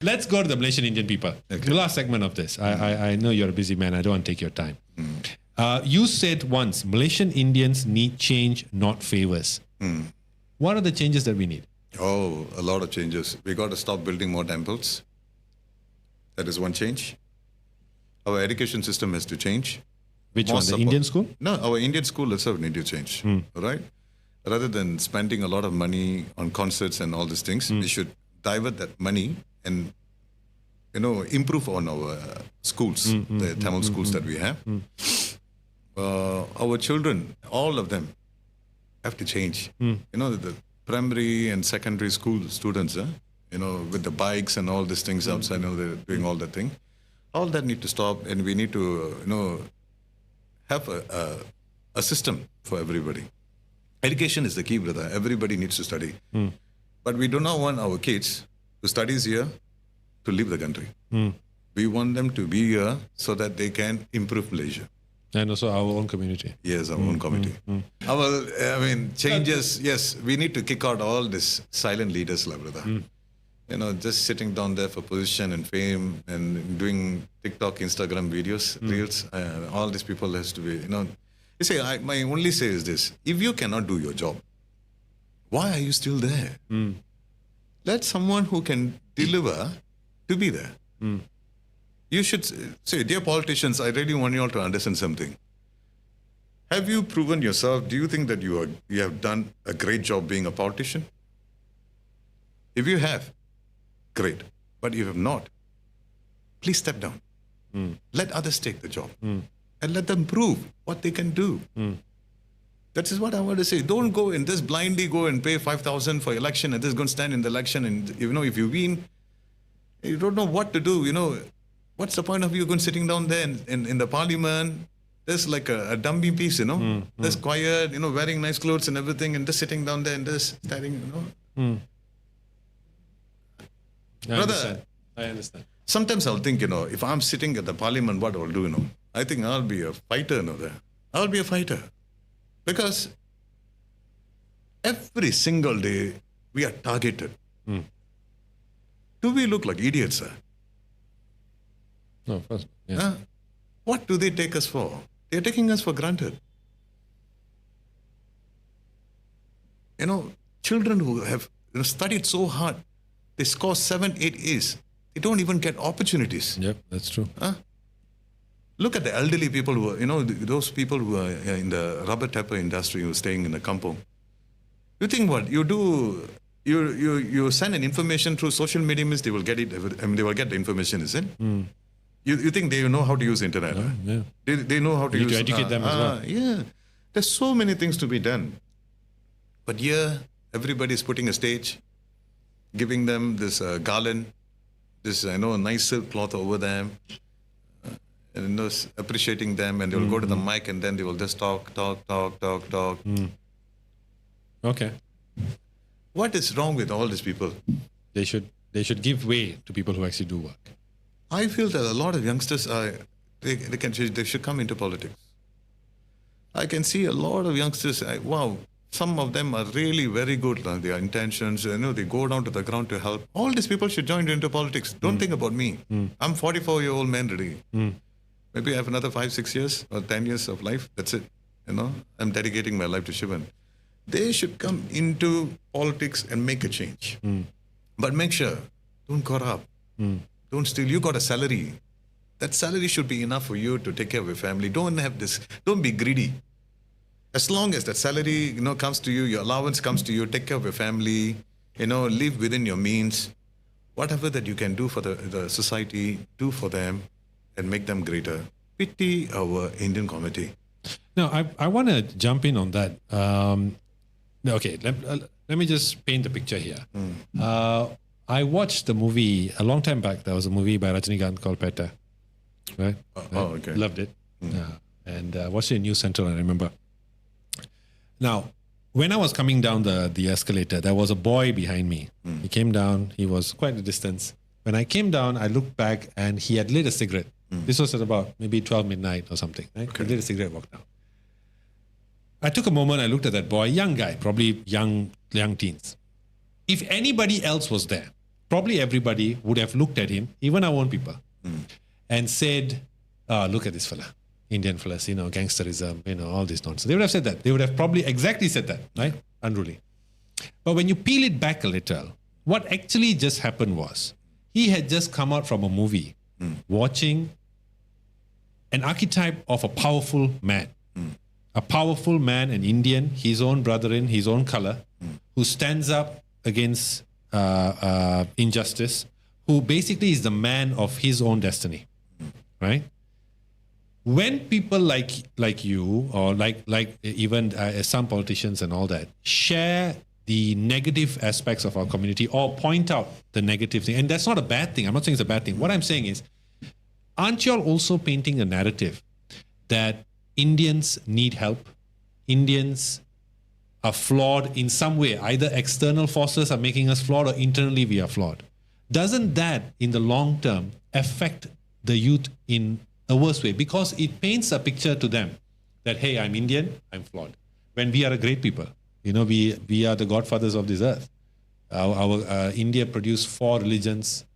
Let's go to the Malaysian Indian people. Okay. The last segment of this. I know you're a busy man. I don't want to take your time. You said once, Malaysian Indians need change, not favors. What are the changes that we need? Oh, a lot of changes. We got to stop building more temples. That is one change. Our education system has to change. Which More one? The support. Indian school? No, our Indian school itself need to change. Right? Rather than spending a lot of money on concerts and all these things, we should divert that money and improve on our schools, the Tamil schools that we have. Our children, all of them, have to change. The primary and secondary school students, with the bikes and all these things outside, they're doing all that thing. All that need to stop, and we need to, have a system for everybody. Education is the key, brother. Everybody needs to study. But we do not want our kids who studies here to leave the country. We want them to be here so that they can improve Malaysia. And also our own community. Yes, our own community. Changes, yes, we need to kick out all these silent leaders, brother. Just sitting down there for position and fame and doing TikTok, Instagram videos, reels. All these people has to be, You see, my only say is this. If you cannot do your job, why are you still there? Let someone who can deliver to be there. You should say, dear politicians, I really want you all to understand something. Have you proven yourself? Do you think that you have done a great job being a politician? If you have, great. But if you have not, please step down. Let others take the job. And let them prove what they can do. That is what I want to say. Don't go and just blindly go and pay 5,000 for election and just go and stand in the election. And if you win, you don't know what to do. What's the point of you going sitting down there in the parliament? There's like a dummy piece, Just quiet, wearing nice clothes and everything, and just sitting down there and just staring, I understand. Sometimes I'll think, if I'm sitting at the parliament, what I'll do, I think I'll be a fighter, there. I'll be a fighter. Because every single day we are targeted. Do we look like idiots, sir? No, of course. Yeah. What do they take us for? They're taking us for granted. Children who have studied so hard, they score 7, 8 A's. They don't even get opportunities. Yep, that's true. Look at the elderly people who are, those people who are in the rubber tapper industry who are staying in the kampong. You think what? You do, you send an information through social media means they will get it, they will get the information, is it? You think they know how to use internet? Yeah. They know how to You use... need to educate them as well. Yeah. There's so many things to be done. But here, everybody is putting a stage, giving them this garland, this nice silk cloth over them, and appreciating them, and they will go to the mic and then they will just talk. Okay. What is wrong with all these people? They should give way to people who actually do work. I feel that a lot of youngsters they should come into politics. I can see a lot of youngsters. Wow, some of them are really very good. Their intentions, they go down to the ground to help. All these people should join into politics. Don't think about me. I'm 44-year-old man already. Maybe I have another 5, 6 years or 10 years of life. That's it. I'm dedicating my life to Shivan. They should come into politics and make a change. But make sure, don't corrupt. Don't steal. You got a salary. That salary should be enough for you to take care of your family. Don't be greedy. As long as that salary, comes to you, your allowance comes to you, take care of your family, live within your means. Whatever that you can do for the society, do for them and make them greater. Pity our Indian community. Now, I want to jump in on that. Okay, let me just paint the picture here. I watched the movie a long time back. There was a movie by Rajinikanth called Petta. Right? Okay. Loved it. And watched it in News Central, I remember. Now, when I was coming down the escalator, there was a boy behind me. He came down. He was quite a distance. When I came down, I looked back and he had lit a cigarette. This was at about maybe 12 midnight or something. Right? Okay. He lit a cigarette, walked down. I took a moment, I looked at that boy, young guy, probably young teens. If anybody else was there, probably everybody would have looked at him, even our own people, and said, look at this fella, Indian fellas, gangsterism, all this nonsense. They would have said that. They would have probably exactly said that, right? Unruly. But when you peel it back a little, what actually just happened was he had just come out from a movie watching an archetype of a powerful man. A powerful man, an Indian, his own brother in his own color, who stands up against injustice, who basically is the man of his own destiny, right? When people like you or like even some politicians and all that share the negative aspects of our community or point out the negative thing, and that's not a bad thing. I'm not saying it's a bad thing. What I'm saying is, aren't you all also painting a narrative that Indians need help? Indians are flawed in some way. Either external forces are making us flawed or internally we are flawed. Doesn't that, in the long term, affect the youth in a worse way? Because it paints a picture to them that, hey, I'm Indian, I'm flawed. When we are a great people. We are the godfathers of this earth. Our India produced 4 religions,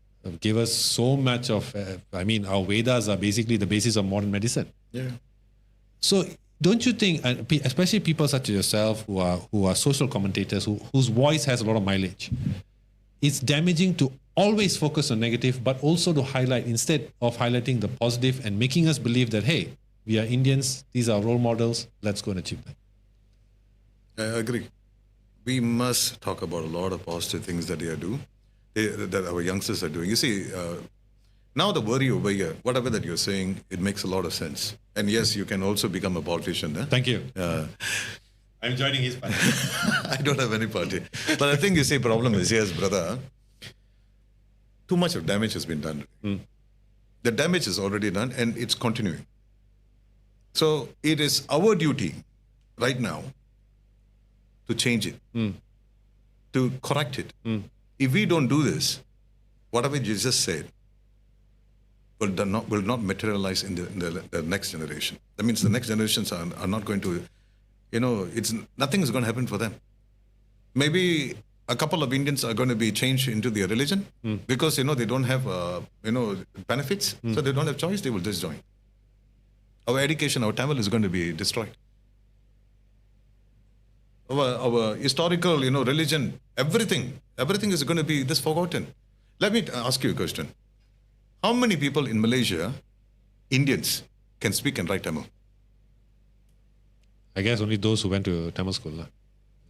gave us so much of, our Vedas are basically the basis of modern medicine. Yeah. So don't you think, especially people such as yourself who are social commentators, whose voice has a lot of mileage, it's damaging to always focus on negative, but also to highlight, instead of highlighting the positive and making us believe that, hey, we are Indians, these are role models, let's go and achieve that. I agree. We must talk about a lot of positive things that that our youngsters are doing. You see, now the worry over here, whatever that you're saying, it makes a lot of sense. And yes, you can also become a politician. Thank you. I'm joining his party. I don't have any party. But I think you see, problem is, yes, brother, too much of damage has been done. The damage is already done and it's continuing. So it is our duty right now to change it, to correct it. If we don't do this, whatever you just said will not materialize in the next generation. That means the next generations are not going to, nothing is going to happen for them. Maybe a couple of Indians are going to be changed into their religion because, they don't have, benefits. So they don't have choice, they will just join. Our education, our Tamil is going to be destroyed. Our historical, religion, everything is going to be just forgotten. Let me ask you a question. How many people in Malaysia, Indians, can speak and write Tamil? I guess only those who went to Tamil school.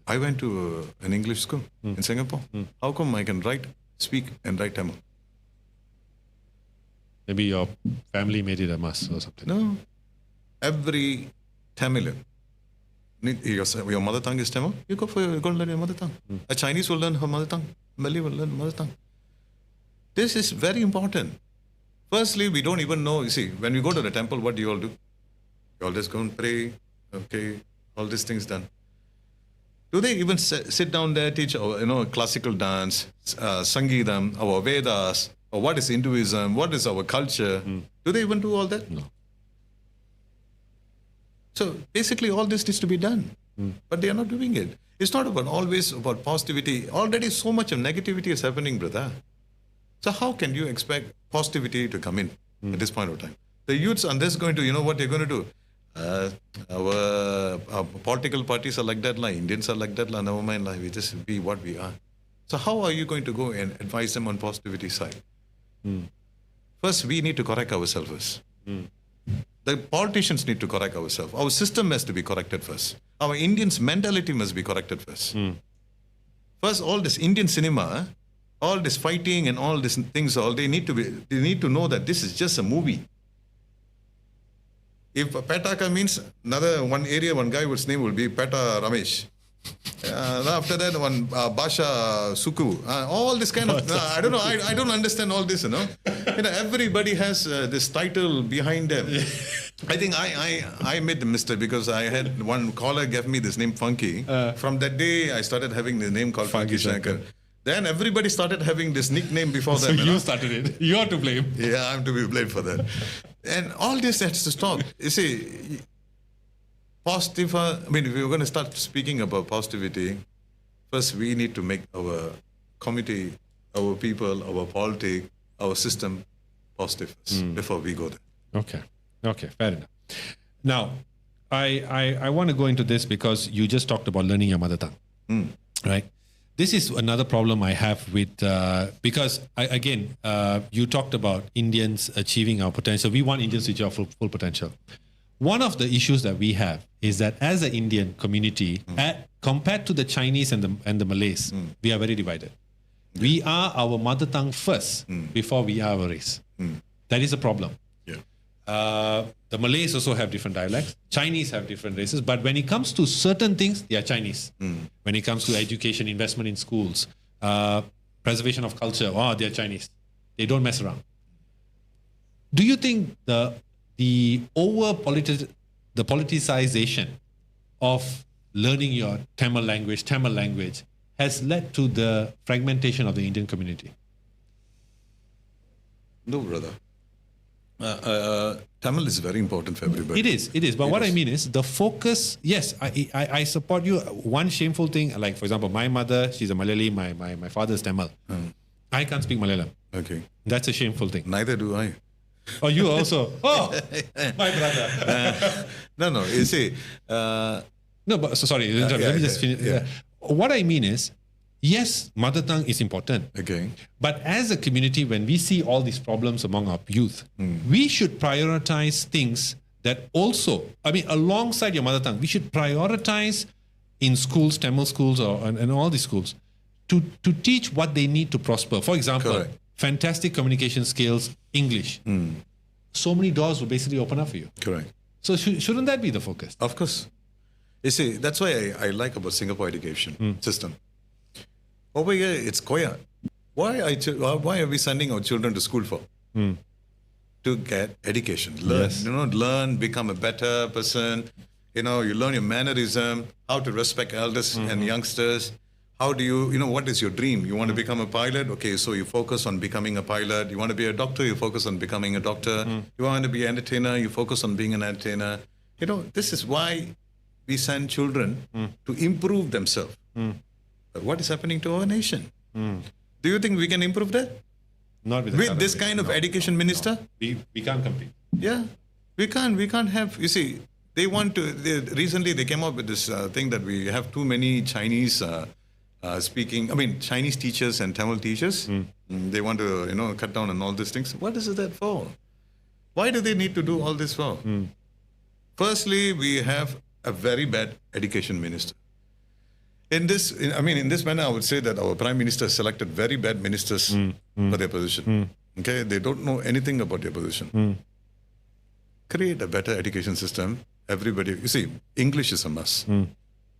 I went to an English school in Singapore. How come I can speak and write Tamil? Maybe your family made it a must or something. No. Every Tamilan, your mother tongue is Tamil, you go to learn your mother tongue. A Chinese will learn her mother tongue. Malay will learn mother tongue. This is very important. Firstly, we don't even know, you see, when we go to the temple, what do you all do? You all just go and pray, okay, all these things done. Do they even sit down there, teach, classical dance, Sangeetam, our Vedas, or what is Hinduism, what is our culture? Do they even do all that? No. So basically all this needs to be done, but they are not doing it. It's not always about positivity. Already so much of negativity is happening, brother. So how can you expect positivity to come in at this point of time? The youths are just going to, what they're going to do? Our political parties are like that, Indians are like that, never mind, we just be what we are. So how are you going to go and advise them on positivity side? First, we need to correct ourselves first. The politicians need to correct ourselves. Our system has to be corrected first. Our Indians' mentality must be corrected first. First, all this Indian cinema, all this fighting and all these things, they need to know that this is just a movie. If Petaka means one area, one guy whose name will be Peta Ramesh. After that, one Basha Suku. All this kind of, I don't know, I don't understand all this, everybody has this title behind them. I think I made the mistake because I had one caller gave me this name Funky. From that day, I started having the name called Funky Shankar. Then everybody started having this nickname before so them. You started it. You are to blame. Yeah, I'm to be blamed for that. And all this has to stop. You see, positive, if we're going to start speaking about positivity, first we need to make our community our people, our politics, our system positive before we go there. Okay, fair enough. Now, I want to go into this because you just talked about learning your mother tongue, right? This is another problem I have with, because you talked about Indians achieving our potential. We want Indians to achieve our full potential. One of the issues that we have is that as an Indian community, compared to the Chinese and the Malays, we are very divided. We are our mother tongue first before we are our race. That is a problem. The Malays also have different dialects. Chinese have different races. But when it comes to certain things, they are Chinese. When it comes to education, investment in schools, preservation of culture, they are Chinese. They don't mess around. Do you think the politicization of learning your Tamil language has led to the fragmentation of the Indian community? No, brother. Tamil is very important for everybody. It is. But what I mean is the focus. Yes, I support you. One shameful thing, like for example, my mother, she's a Malayali. My father is Tamil. I can't speak Malayalam. Okay. That's a shameful thing. Neither do I. Oh, you also? Oh, my brother. No. You see. No, but sorry. Let me just finish. Yeah. What I mean is, yes, mother tongue is important. Okay. But as a community, when we see all these problems among our youth, we should prioritize things that also, alongside your mother tongue, we should prioritize in schools, Tamil schools, and all these schools, to teach what they need to prosper. For example, correct. Fantastic communication skills, English. So many doors will basically open up for you. Correct. So shouldn't that be the focus? Of course. You see, that's why I like about Singapore education system. Over here, it's Koya. Why are we sending our children to school for? To get education. Learn, Yes. Learn, become a better person. You learn your mannerism, how to respect elders and youngsters. How do you, what is your dream? You want to become a pilot? Okay, so you focus on becoming a pilot. You want to be a doctor? You focus on becoming a doctor. You want to be an entertainer? You focus on being an entertainer. This is why we send children to improve themselves. But what is happening to our nation? Do you think we can improve that? Not With this kind of education minister? We can't compete. Yeah, we can't have, you see, recently they came up with this thing that we have too many Chinese Chinese teachers and Tamil teachers. They want to, cut down on all these things. What is that for? Why do they need to do all this for? Firstly, we have a very bad education minister. In this manner, I would say that our Prime Minister selected very bad ministers for their position. Okay, they don't know anything about their position. Create a better education system. Everybody, you see, English is a must,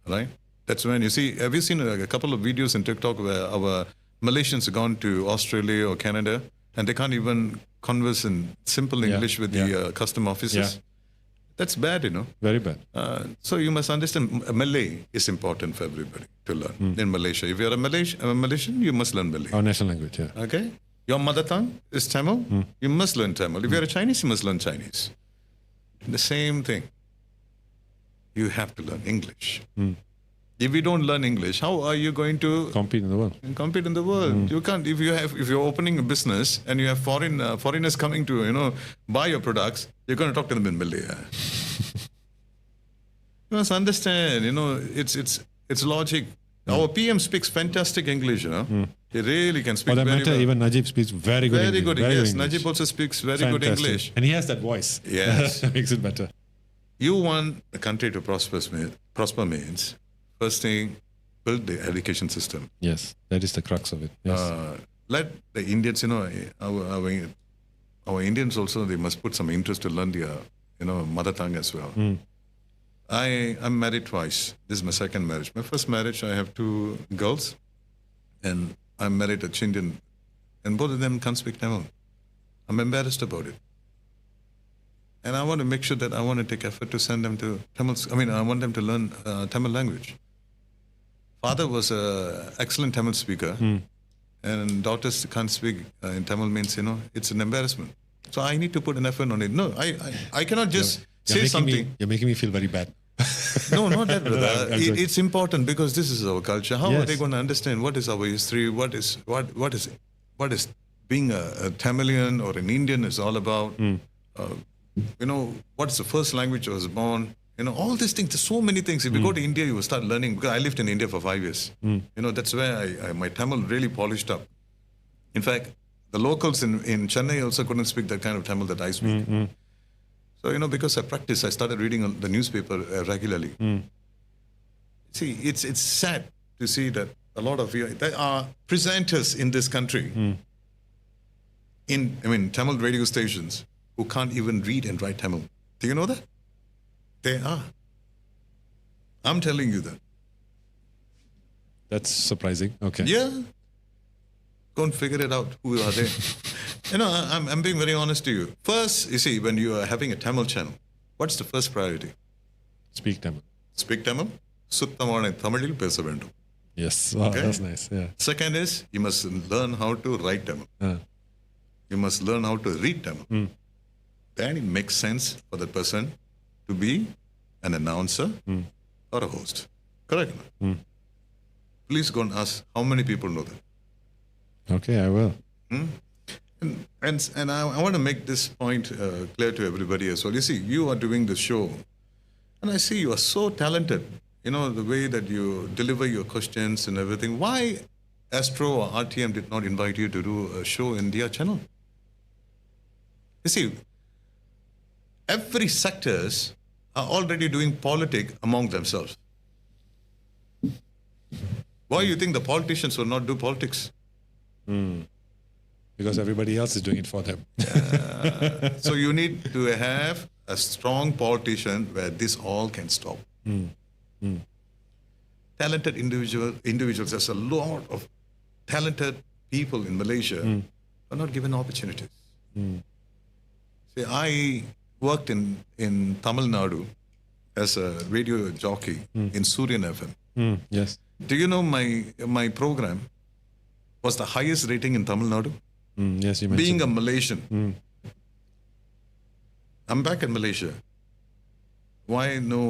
right? That's when you see. Have you seen a couple of videos in TikTok where our Malaysians have gone to Australia or Canada and they can't even converse in simple English with the custom officers? That's bad, Very bad. So you must understand, Malay is important for everybody to learn in Malaysia. If you're a Malaysian, you must learn Malay. Our national language, yeah. Okay? Your mother tongue is Tamil, you must learn Tamil. If you're a Chinese, you must learn Chinese. The same thing. You have to learn English. If you don't learn English, how are you going to compete in the world? Compete in the world. You can't. If you're opening a business and you have foreigners coming to buy your products, you're going to talk to them in Malay. You must understand. It's logic. Our PM speaks fantastic English. He really can speak. For that very matter, well. even Najib speaks very good Very English. good. Very Yes, good English. Najib also speaks very good Fantastic. English. And he has that voice. Yes. That makes it better. You want the country to prosper means, first thing, build the education system. Yes, that is the crux of it. Yes. Let the Indians, our Indians also, they must put some interest to learn their, mother tongue as well. I'm married twice. This is my second marriage. My first marriage, I have 2 girls, and I'm married to Indian, and both of them can't speak Tamil. I'm embarrassed about it. And I want to make sure that I want to take effort to send them to Tamil. I want them to learn Tamil language. Father was an excellent Tamil speaker, and daughters can't speak in Tamil means, it's an embarrassment. So I need to put an effort on it. No, I cannot just say something. You're making me feel very bad. No, not that, brother. I'm joking. It's important because this is our culture. How are Yes. they going to understand what is our history? What is being a Tamilian or an Indian is all about? What's the first language I was born? All these things. There's so many things. If you go to India, you will start learning. Because I lived in India for 5 years. That's where my Tamil really polished up. In fact, the locals in Chennai also couldn't speak that kind of Tamil that I speak. So, because I practiced, I started reading the newspaper regularly. See, it's sad to see that a lot of you, there are presenters in this country, Tamil radio stations, who can't even read and write Tamil. Do you know that? They are. I'm telling you that. That's surprising. Okay. Yeah. Go and figure it out. Who are they? I'm being very honest to you. First, you see, when you are having a Tamil channel, what's the first priority? Speak Tamil. Speak Tamil. சுத்தமான தமிழில் பேச வேண்டும். Yes. Wow, Okay. that's nice. Yeah. Second is, you must learn how to write Tamil. You must learn how to read Tamil. Then it makes sense for that person to be an announcer or a host. Correct? Please go and ask how many people know that. Okay, I will. And I want to make this point clear to everybody as well. You see, you are doing the show, and I see you are so talented. The way that you deliver your questions and everything. Why Astro or RTM did not invite you to do a show in their channel? You see, every sectors are already doing politics among themselves. Why you think the politicians will not do politics? Because everybody else is doing it for them. So you need to have a strong politician where this all can stop. Talented individuals. There's a lot of talented people in Malaysia are not given opportunities. See, I worked in Tamil Nadu as a radio jockey in Suryan FM. Yes. Do you know my program was the highest rating in Tamil Nadu? Yes, you mentioned. Being a Malaysian. I'm back in Malaysia. Why no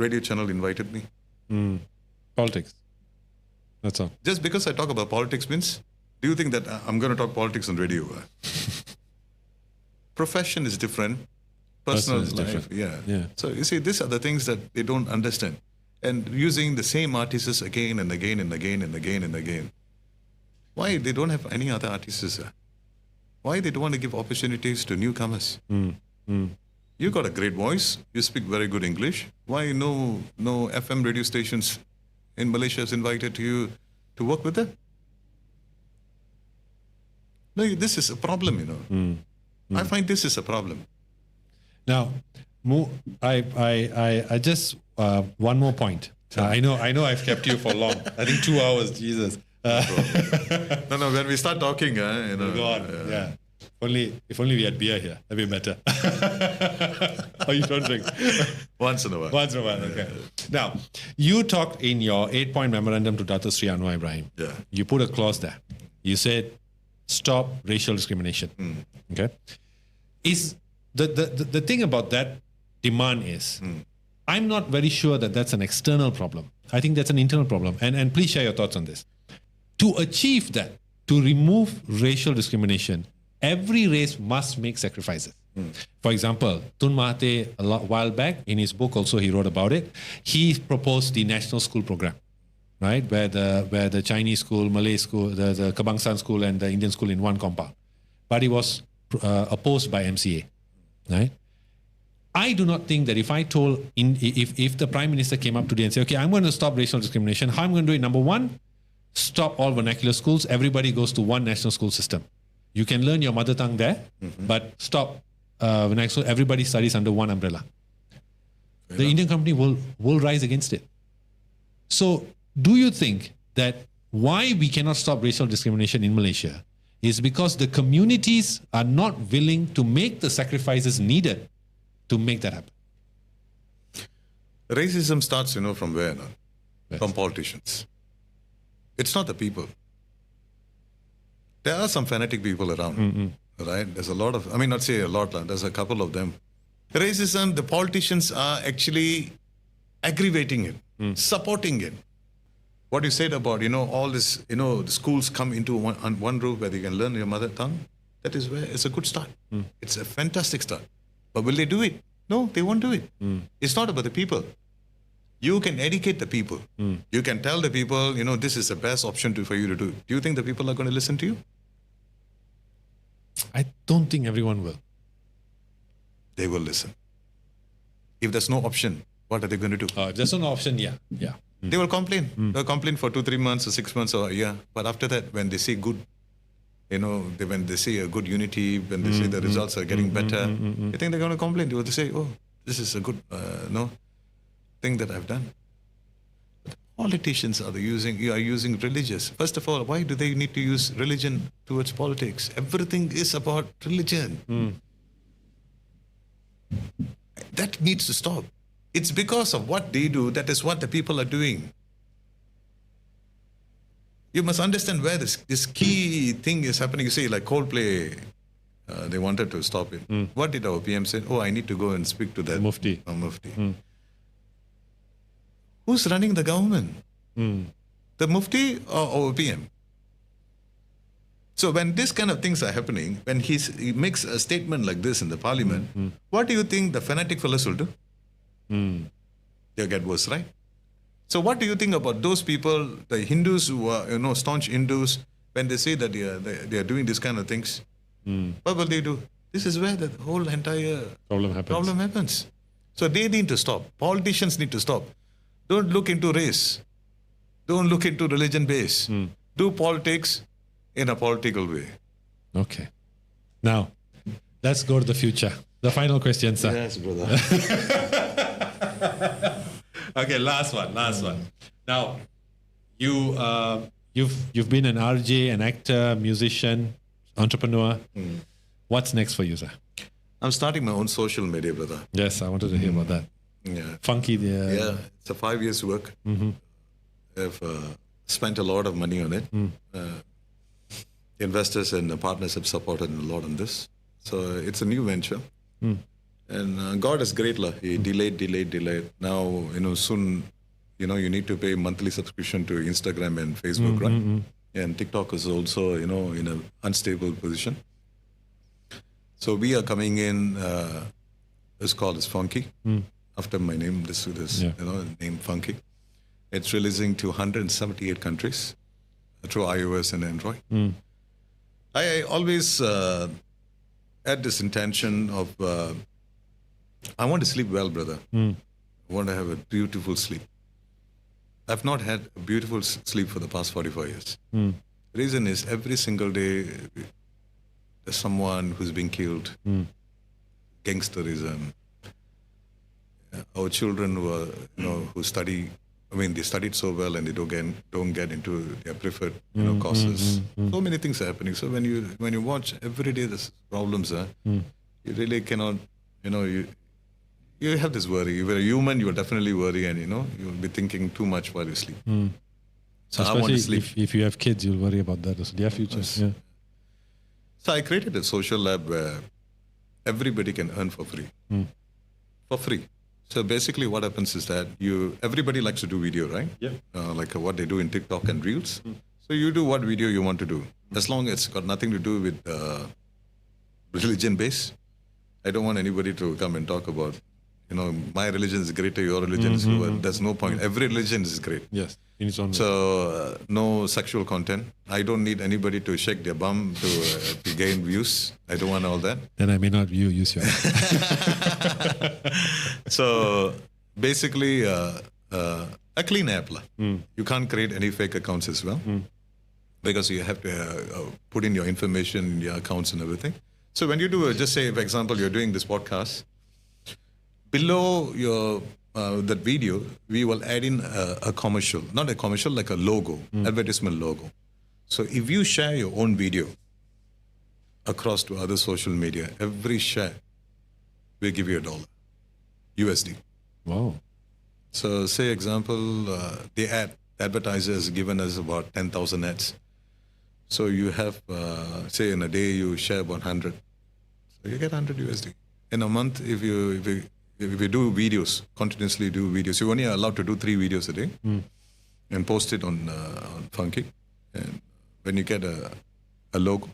radio channel invited me? Politics. That's all. Just because I talk about politics means, do you think that I'm going to talk politics on radio? Profession is different. Personal is life, different. Yeah. So you see, these are the things that they don't understand. And using the same artists again and again and again and again and again. Why they don't have any other artists? Why they don't want to give opportunities to newcomers? You got a great voice. You speak very good English. Why no FM radio stations in Malaysia has invited you to work with them? No, this is a problem, I find this is a problem. Now, I just one more point. I know I've kept you for long. I think 2 hours. Jesus. No. When we start talking, God, yeah. If only we had beer here, that'd be better. Oh, you don't drink? Once in a while. Once in a while, okay. Now, you talked in your 8-point memorandum to Dr. Sri Anwar Ibrahim. Yeah. You put a clause there. You said, stop racial discrimination. Okay. Is the thing about that demand is, I'm not very sure that that's an external problem. I think that's an internal problem. And please share your thoughts on this. To achieve that, to remove racial discrimination, every race must make sacrifices. For example, Tun Mahathir, a while back, in his book also he wrote about it, he proposed the national school program, right? Where the Chinese school, Malay school, the Kebangsaan school and the Indian school in one compound. But it was opposed by MCA, right? I do not think that if I told, if the Prime Minister came up today and said, okay, I'm going to stop racial discrimination, how I'm going to do it? Number one, stop all vernacular schools. Everybody goes to one national school system. You can learn your mother tongue there, but stop vernacular. Everybody studies under one umbrella. The Indian company will rise against it. So, do you think that why we cannot stop racial discrimination in Malaysia is because the communities are not willing to make the sacrifices needed to make that happen? Racism starts, from where? No? Yes. From politicians. It's not the people. There are some fanatic people around, right? There's a lot of, not say a lot, there's a couple of them. Racism, the politicians are actually aggravating it, supporting it. What you said about, all this, the schools come into one roof where you can learn your mother tongue. That is where it's a good start. It's a fantastic start. But will they do it? No, they won't do it. It's not about the people. You can educate the people. You can tell the people, this is the best option for you to do. Do you think the people are going to listen to you? I don't think everyone will. They will listen. If there's no option, what are they going to do? There's no option, yeah. They will complain. They'll complain for 2-3 months or 6 months or a year. But after that, when they see good, when they see a good unity, when they see the results are getting better, you think they're going to complain? They will say, oh, this is a good thing that I've done. But politicians are using religious. First of all, why do they need to use religion towards politics? Everything is about religion. That needs to stop. It's because of what they do, that is what the people are doing. You must understand where this key thing is happening. You see, like Coldplay, they wanted to stop it. What did our PM say? Oh, I need to go and speak to that Mufti. Mufti. Who's running the government? The Mufti or our PM? So when this kind of things are happening, when he makes a statement like this in the parliament, what do you think the fanatic fellows will do? They'll get worse, right? So what do you think about those people, the Hindus who are, staunch Hindus, when they say that they are doing these kind of things? What will they do? This is where the whole entire problem happens. So they need to stop. Politicians need to stop. Don't look into race. Don't look into religion base. Do politics in a political way. Okay. Now, let's go to the future. The final question, sir. Yes, brother. Okay, last one. Now, you've been an RJ, an actor, musician, entrepreneur. What's next for you, sir? I'm starting my own social media, brother. Yes, I wanted to hear about that. Yeah. Funky. Yeah, it's a 5 years work. I've spent a lot of money on it. Investors and partners have supported a lot on this. So it's a new venture. And God is great. He delayed. Now, soon, you need to pay monthly subscription to Instagram and Facebook, right? And TikTok is also, in an unstable position. So we are coming in, it's called as Funky. After my name, name Funky. It's releasing to 178 countries through iOS and Android. I always had this intention of, I want to sleep well, brother. I want to have a beautiful sleep. I've not had a beautiful sleep for the past 45 years. The reason is every single day there's someone who's being killed. Gangsterism. Our children who are, who study, they studied so well and they don't get into their preferred, courses. So many things are happening. So when you watch every day there's problems, you really cannot, you have this worry. If you're a human, you will definitely worry, and you'll be thinking too much while you sleep. So I want to sleep. If you have kids, you'll worry about that. So their future. Yeah. So I created a social lab where everybody can earn for free. For free. So basically what happens is that everybody likes to do video, right? Yeah. Like what they do in TikTok and Reels. So you do what video you want to do. As long as it's got nothing to do with religion base. I don't want anybody to come and talk about, my religion is greater, your religion is lower. There's no point. Every religion is great. Yes, in its own way. So no sexual content. I don't need anybody to shake their bum to gain views. I don't want all that. Then I may not use your So basically, a clean app. You can't create any fake accounts as well because you have to put in your information in your accounts and everything. So when you do, just say, for example, you're doing this podcast, below your that video, we will add in a commercial, not a commercial, like a logo, advertisement logo. So if you share your own video across to other social media, every share will give you $1 USD. Wow. So say example, the advertiser has given us about 10,000 ads. So you have, say in a day you share about 100. So you get 100 USD. In a month, if you if you do videos, continuously do videos, you're only allowed to do 3 videos a day and post it on Funky. And when you get a logo,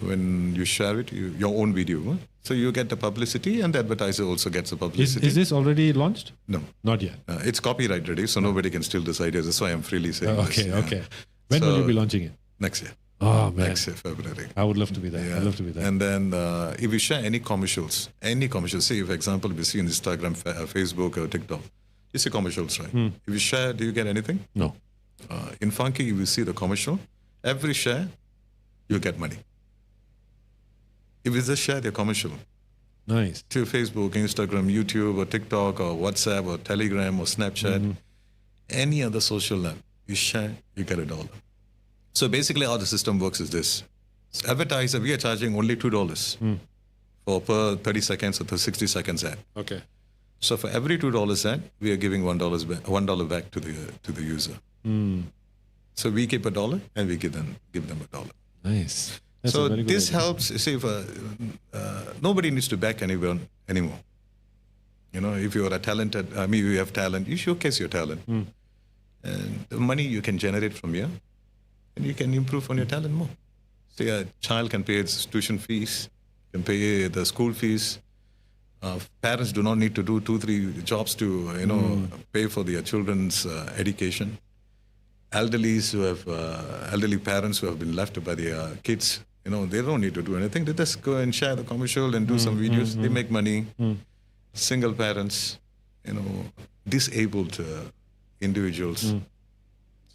when you share it, your own video, so you get the publicity and the advertiser also gets the publicity. Is this already launched? No. Not yet. It's copyright ready, so nobody can steal this idea. That's why I'm freely saying this. Okay. When will you be launching it? Next year. Oh, man. Next year, February. I would love to be there. Yeah. I'd love to be there. And then if you share any commercials, say, for example, we see on Instagram, Facebook, or TikTok, you see commercials, right? If you share, do you get anything? No. In Funky, if you see the commercial, every share, you get money. If you just share the commercial Nice. to Facebook, Instagram, YouTube, or TikTok, or WhatsApp, or Telegram, or Snapchat, any other social app, you share, you get $1. So basically, how the system works is this. Advertiser, we are charging only $2 for per 30 seconds or 60 seconds ad. Okay. So for every $2 ad, we are giving $1 back to the user. So we keep $1 and we give them $1. Nice. That's So a very good this idea. helps. See, if nobody needs to back anyone anymore. You know, if you're a talented, you have talent, you showcase your talent, and the money you can generate from here, and you can improve on your talent more. Say a child can pay its tuition fees, can pay the school fees. Parents do not need to do 2-3 jobs to pay for their children's education. Elderly parents who have been left by their kids, they don't need to do anything. They just go and share the commercial and do some videos. They make money. Single parents, disabled individuals.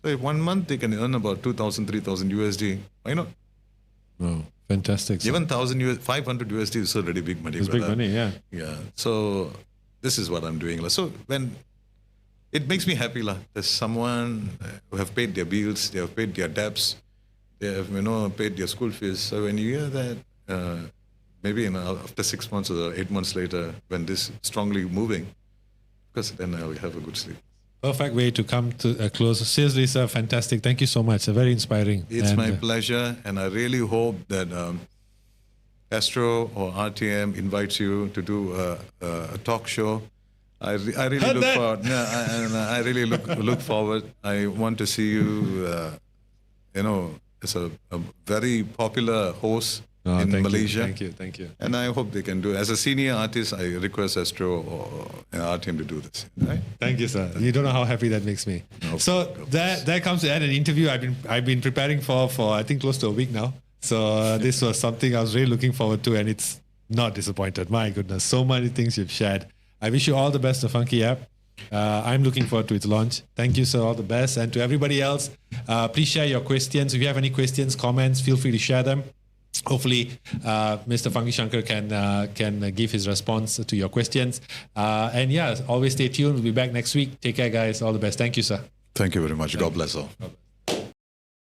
So if 1 month they can earn about 2,000, 3,000 USD, why not? Oh, fantastic. So Even 500 USD is already big money. it's big brother. money, yeah. Yeah. So this is what I'm doing. So when it makes me happy, there's someone who have paid their bills, they have paid their debts, they have paid their school fees. So when you hear that, maybe after 6 months or 8 months later, when this strongly moving, because then I'll have a good sleep. Perfect way to come to a close. Seriously, sir, fantastic. Thank you so much. Very inspiring. It's And, my pleasure, and I really hope that Astro or RTM invites you to do a talk show. I really Heard look that? forward. I really look forward. I want to see you. As a very popular host in thank Malaysia. You. Thank you. And I hope they can do it. As a senior artist, I request Astro or RTM to do this. Right? Thank you, sir. You don't know how happy that makes me. No, So that comes to end an interview I've been preparing for I think close to a week now. So this was something I was really looking forward to, and it's not disappointed. My goodness, so many things you've shared. I wish you all the best, the Funky app. I'm looking forward to its launch. Thank you, sir. All the best. And to everybody else, please share your questions. If you have any questions, comments, feel free to share them. Hopefully, Mr. Funky Shankar can give his response to your questions. And yeah, always stay tuned. We'll be back next week. Take care, guys. All the best. Thank you, sir. Thank you very much. God bless all.